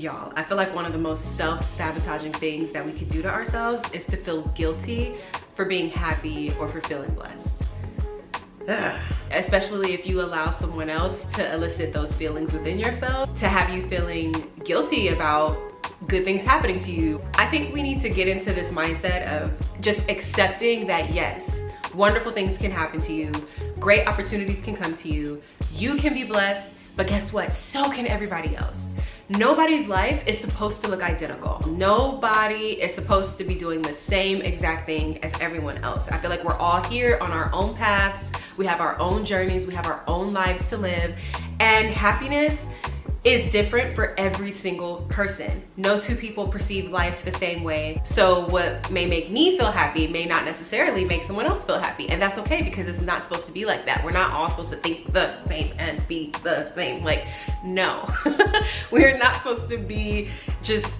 Y'all, I feel like one of the most self-sabotaging things that we could do to ourselves is to feel guilty for being happy or for feeling blessed. Ugh. Especially if you allow someone else to elicit those feelings within yourself, to have you feeling guilty about good things happening to you. I think we need to get into this mindset of just accepting that yes, wonderful things can happen to you, great opportunities can come to you, you can be blessed, but guess what? So can everybody else. Nobody's life is supposed to look identical. Nobody is supposed to be doing the same exact thing as everyone else. I feel like we're all here on our own paths. We have our own journeys. We have our own lives to live. And happiness is different for every single person. No two people perceive life the same way. So what may make me feel happy may not necessarily make someone else feel happy. And that's okay, because it's not supposed to be like that. We're not all supposed to think the same and be the same. Like, no. We're not supposed to be just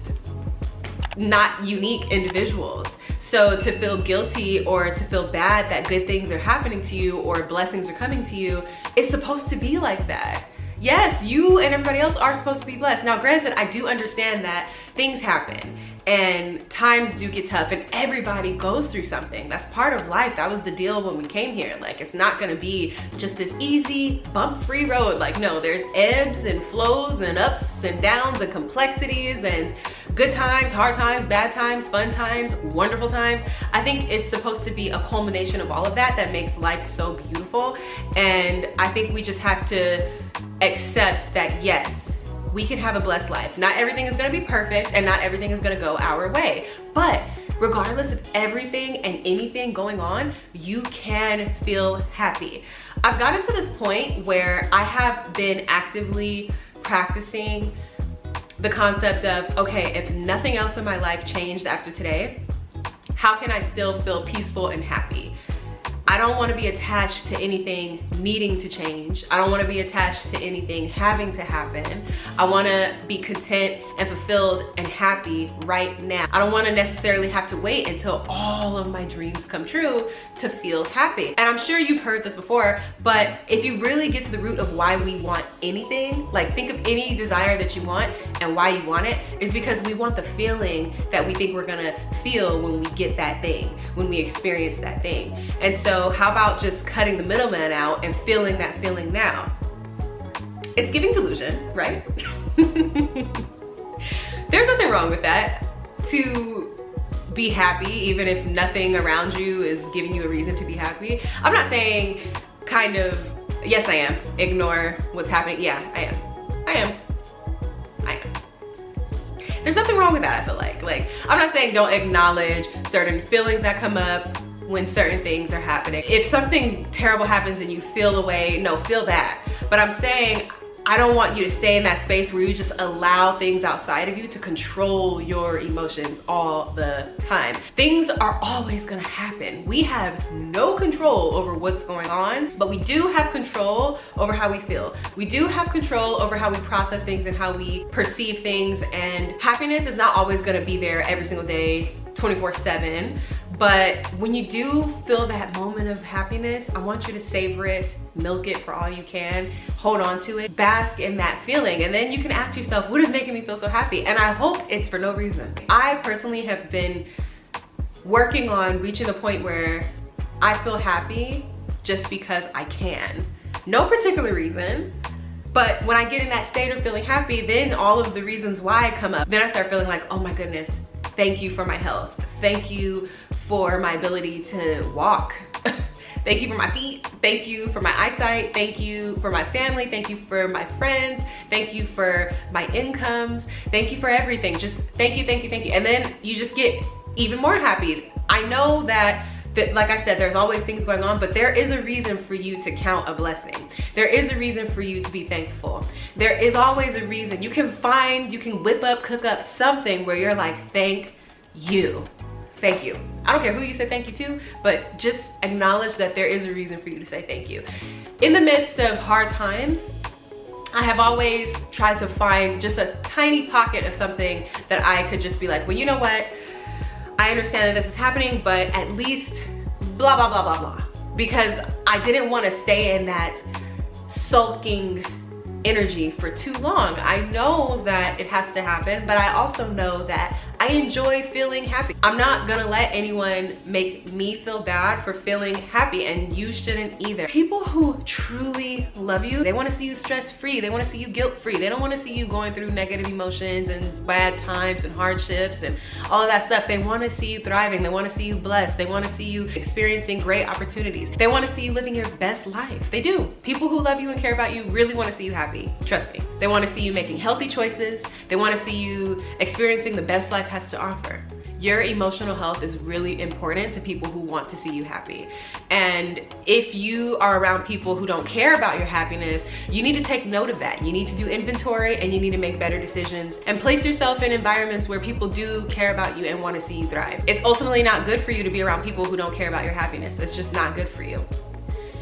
not unique individuals. So to feel guilty or to feel bad that good things are happening to you or blessings are coming to you, it's supposed to be like that. Yes, you and everybody else are supposed to be blessed. Now, granted, I do understand that things happen and times do get tough and everybody goes through something. That's part of life. That was the deal when we came here. Like, it's not gonna be just this easy, bump-free road. Like, no, there's ebbs and flows and ups and downs and complexities and good times, hard times, bad times, fun times, wonderful times. I think it's supposed to be a culmination of all of that that makes life so beautiful. And I think we just have to accept that yes, we can have a blessed life. Not everything is gonna be perfect and not everything is gonna go our way. But regardless of everything and anything going on, you can feel happy. I've gotten to this point where I have been actively practicing the concept of, okay, if nothing else in my life changed after today, how can I still feel peaceful and happy? I don't want to be attached to anything needing to change. I don't want to be attached to anything having to happen. I want to be content and fulfilled and happy right now. I don't want to necessarily have to wait until all of my dreams come true to feel happy. And I'm sure you've heard this before, but if you really get to the root of why we want anything, like think of any desire that you want and why you want it, is because we want the feeling that we think we're gonna feel when we get that thing, when we experience that thing. And so how about just cutting the middleman out and feeling that feeling now? It's giving delusion, right? There's nothing wrong with that. To be happy, even if nothing around you is giving you a reason to be happy. I'm not saying kind of, yes I am, ignore what's happening. Yeah, I am. There's nothing wrong with that, I feel like. Like, I'm not saying don't acknowledge certain feelings that come up when certain things are happening. If something terrible happens and you feel away, no, feel that. But I'm saying, I don't want you to stay in that space where you just allow things outside of you to control your emotions all the time. Things are always gonna happen. We have no control over what's going on, but we do have control over how we feel. We do have control over how we process things and how we perceive things, and happiness is not always gonna be there every single day, 24/7. But when you do feel that moment of happiness, I want you to savor it, milk it for all you can, hold on to it, bask in that feeling. And then you can ask yourself, what is making me feel so happy? And I hope it's for no reason. I personally have been working on reaching the point where I feel happy just because I can. No particular reason. But when I get in that state of feeling happy, then all of the reasons why come up. Then I start feeling like, oh my goodness, thank you for my health. Thank you for my ability to walk. Thank you for my feet. Thank you for my eyesight. Thank you for my family. Thank you for my friends. Thank you for my incomes. Thank you for everything. Just thank you, thank you, thank you. And then you just get even more happy. I know that like I said, there's always things going on, but there is a reason for you to count a blessing. There is a reason for you to be thankful. There is always a reason. You can whip up, cook up something where you're like, thank you. Thank you. I don't care who you say thank you to, but just acknowledge that there is a reason for you to say thank you. In the midst of hard times, I have always tried to find just a tiny pocket of something that I could just be like, well, you know what? I understand that this is happening, but at least blah, blah, blah, blah, blah. Because I didn't want to stay in that sulking energy for too long. I know that it has to happen, but I also know that I enjoy feeling happy. I'm not gonna let anyone make me feel bad for feeling happy, and you shouldn't either. People who truly love you, they wanna see you stress-free, they wanna see you guilt-free, they don't wanna see you going through negative emotions and bad times and hardships and all of that stuff. They wanna see you thriving, they wanna see you blessed, they wanna see you experiencing great opportunities. They wanna see you living your best life. They do. People who love you and care about you really wanna see you happy, trust me. They wanna see you making healthy choices, they wanna see you experiencing the best life has to offer. Your emotional health is really important to people who want to see you happy. And if you are around people who don't care about your happiness, you need to take note of that. You need to do inventory, and you need to make better decisions and place yourself in environments where people do care about you and want to see you thrive. It's ultimately not good for you to be around people who don't care about your happiness. It's just not good for you.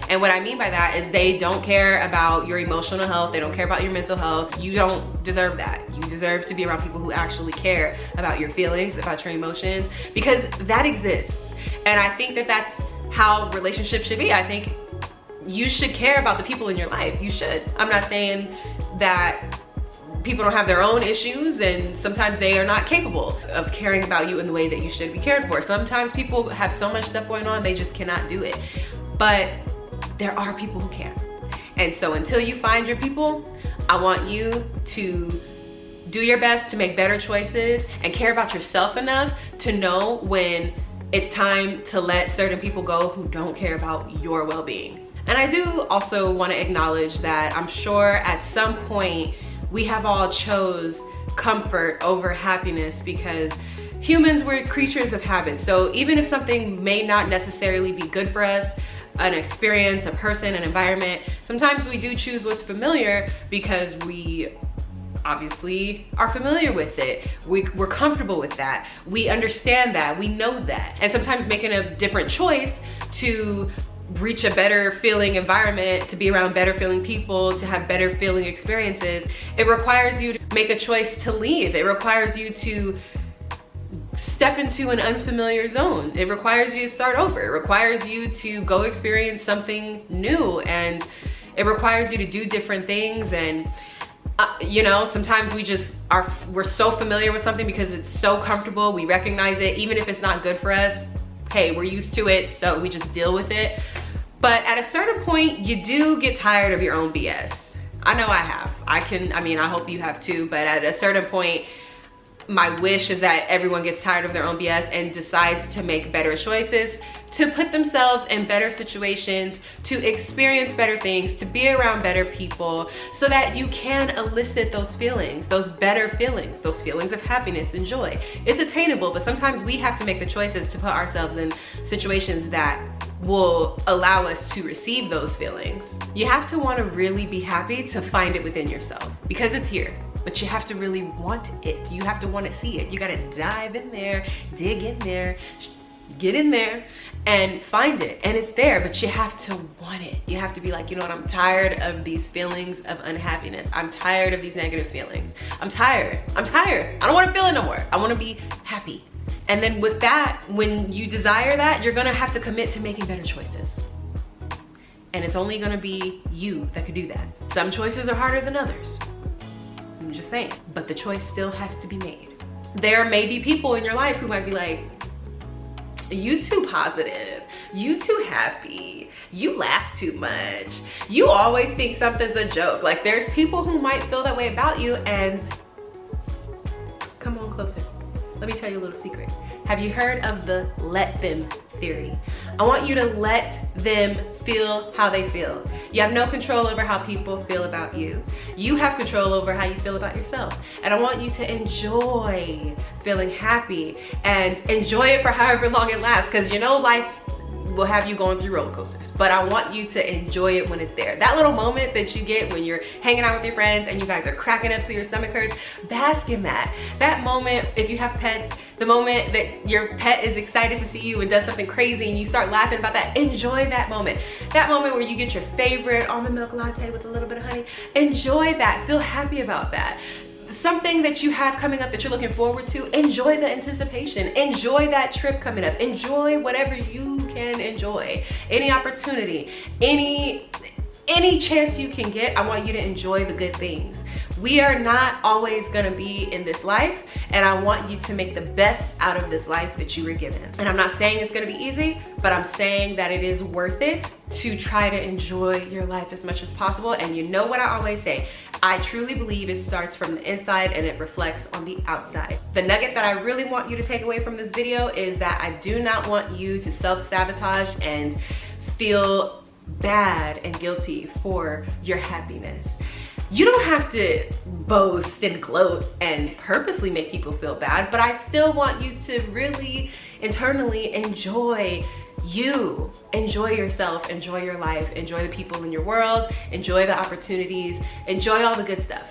And what I mean by that is they don't care about your emotional health. They don't care about your mental health. You don't deserve that. You deserve to be around people who actually care about your feelings, about your emotions, because that exists. And I think that that's how relationships should be. I think you should care about the people in your life. You should. I'm not saying that people don't have their own issues, and sometimes they are not capable of caring about you in the way that you should be cared for. Sometimes people have so much stuff going on, they just cannot do it. But there are people who can. And so until you find your people, I want you to do your best to make better choices and care about yourself enough to know when it's time to let certain people go who don't care about your well-being. And I do also want to acknowledge that I'm sure at some point we have all chose comfort over happiness, because humans were creatures of habit. So even if something may not necessarily be good for us, an experience, a person, an environment, sometimes we do choose what's familiar because we obviously are familiar with it. We're comfortable with that. We understand that, we know that. And sometimes making a different choice to reach a better feeling environment, to be around better feeling people, to have better feeling experiences, it requires you to make a choice to leave. It requires you to step into an unfamiliar zone. It requires you to start over. It requires you to go experience something new, and it requires you to do different things. And you know, sometimes we're so familiar with something because it's so comfortable, we recognize it, even if it's not good for us. Hey, we're used to it, so we just deal with it. But at a certain point, you do get tired of your own BS. I know I have. I hope you have too, but at a certain point, my wish is that everyone gets tired of their own BS and decides to make better choices, to put themselves in better situations, to experience better things, to be around better people, so that you can elicit those feelings, those better feelings, those feelings of happiness and joy. It's attainable, but sometimes we have to make the choices to put ourselves in situations that will allow us to receive those feelings. You have to want to really be happy to find it within yourself, because it's here. But you have to really want it. You have to want to see it. You got to dive in there, dig in there, get in there and find it. And it's there, but you have to want it. You have to be like, you know what, I'm tired of these feelings of unhappiness. I'm tired of these negative feelings. I'm tired. I don't want to feel it no more. I want to be happy. And then with that, when you desire that, you're going to have to commit to making better choices. And it's only going to be you that could do that. Some choices are harder than others. I'm just saying, but the choice still has to be made. There may be people in your life who might be like, you too positive, you too happy, you laugh too much, you always think something's a joke. Like, there's people who might feel that way about you, and come on closer. Let me tell you a little secret. Have you heard of the let them theory? I want you to let them feel how they feel. You have no control over how people feel about you. You have control over how you feel about yourself. And I want you to enjoy feeling happy and enjoy it for however long it lasts, because you know life will have you going through roller coasters, but I want you to enjoy it when it's there. That little moment that you get when you're hanging out with your friends and you guys are cracking up till your stomach hurts, bask in that. That moment, if you have pets, the moment that your pet is excited to see you and does something crazy and you start laughing about that, enjoy that moment. That moment where you get your favorite almond milk latte with a little bit of honey, enjoy that, feel happy about that. Something that you have coming up that you're looking forward to, enjoy the anticipation, enjoy that trip coming up, enjoy whatever you can enjoy, any opportunity, any any chance you can get, I want you to enjoy the good things. We are not always gonna be in this life, and I want you to make the best out of this life that you were given. And I'm not saying it's gonna be easy, but I'm saying that it is worth it to try to enjoy your life as much as possible. And you know what I always say, I truly believe it starts from the inside and it reflects on the outside. The nugget that I really want you to take away from this video is that I do not want you to self-sabotage and feel bad and guilty for your happiness. You don't have to boast and gloat and purposely make people feel bad, but I still want you to really internally enjoy you. Enjoy yourself, enjoy your life, enjoy the people in your world, enjoy the opportunities, enjoy all the good stuff.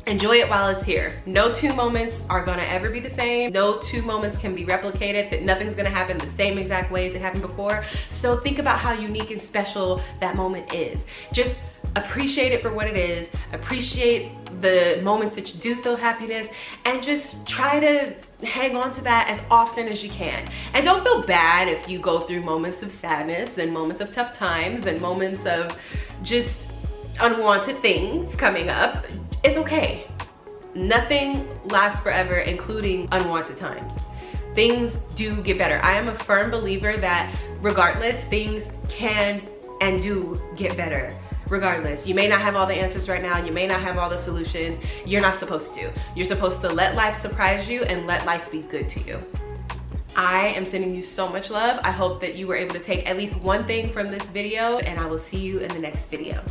Enjoy it while it's here. No two moments are gonna ever be the same. No two moments can be replicated, that nothing's gonna happen the same exact way as it happened before. So think about how unique and special that moment is. Just appreciate it for what it is. Appreciate the moments that you do feel happiness, and just try to hang on to that as often as you can. And don't feel bad if you go through moments of sadness and moments of tough times and moments of just unwanted things coming up. It's okay. Nothing lasts forever, including unwanted times. Things do get better. I am a firm believer that regardless, things can and do get better. Regardless, you may not have all the answers right now, you may not have all the solutions. You're not supposed to. You're supposed to let life surprise you and let life be good to you. I am sending you so much love. I hope that you were able to take at least one thing from this video, and I will see you in the next video.